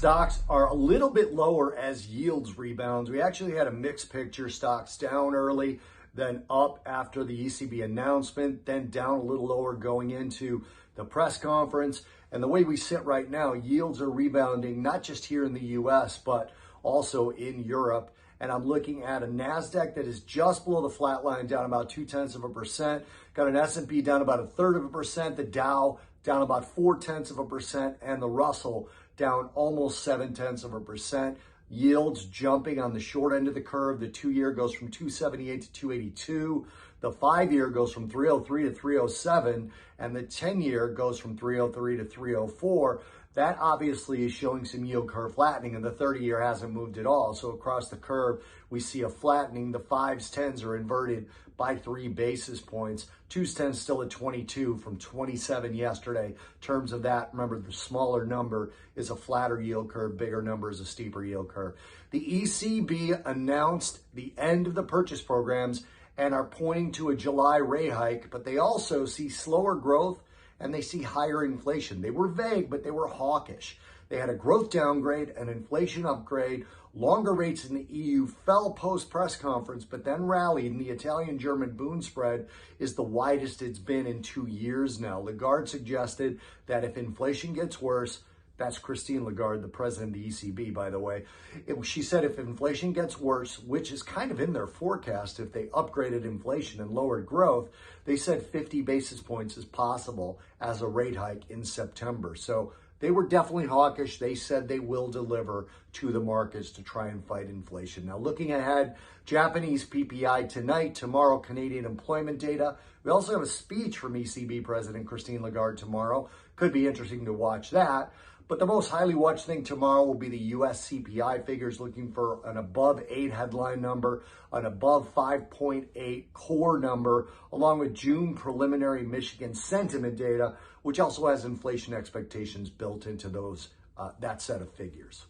Stocks are a little bit lower as yields rebounds. We actually had a mixed picture. Stocks down early, then up after the ECB announcement, then down a little lower going into the press conference. And the way we sit right now, yields are rebounding, not just here in the US, but also in Europe. And I'm looking at a NASDAQ that is just below the flat line, down about 0.2%. Got an S&P down about 1/3%, the Dow down about 0.4%, and the Russell down almost 0.7%. Yields jumping on the short end of the curve. The 2-year goes from 278 to 282. The 5-year goes from 303 to 307, and the 10-year goes from 303 to 304. That obviously is showing some yield curve flattening, and the 30-year hasn't moved at all. So across the curve, we see a flattening. The 5s, 10s are inverted by 3 basis points. 2s, 10s still at 22 from 27 yesterday. In terms of that, remember the smaller number is a flatter yield curve, bigger number is a steeper yield curve. The ECB announced the end of the purchase programs and are pointing to a July rate hike, but they also see slower growth and they see higher inflation. They were vague, but they were hawkish. They had a growth downgrade, an inflation upgrade. Longer rates in the EU fell post-press conference, but then rallied, and the Italian-German Bund spread is the widest it's been in 2 years now. Lagarde suggested that if inflation gets worse, that's Christine Lagarde, the president of the ECB, by the way. She said if inflation gets worse, which is kind of in their forecast, if they upgraded inflation and lowered growth, they said 50 basis points is possible as a rate hike in September. So they were definitely hawkish. They said they will deliver to the markets to try and fight inflation. Now, looking ahead, Japanese PPI tonight, tomorrow, Canadian employment data. We also have a speech from ECB President Christine Lagarde tomorrow. Could be interesting to watch that. But the most highly watched thing tomorrow will be the US CPI figures, looking for an above 8 headline number, an above 5.8 core number, along with June preliminary Michigan sentiment data, which also has inflation expectations built into those that set of figures.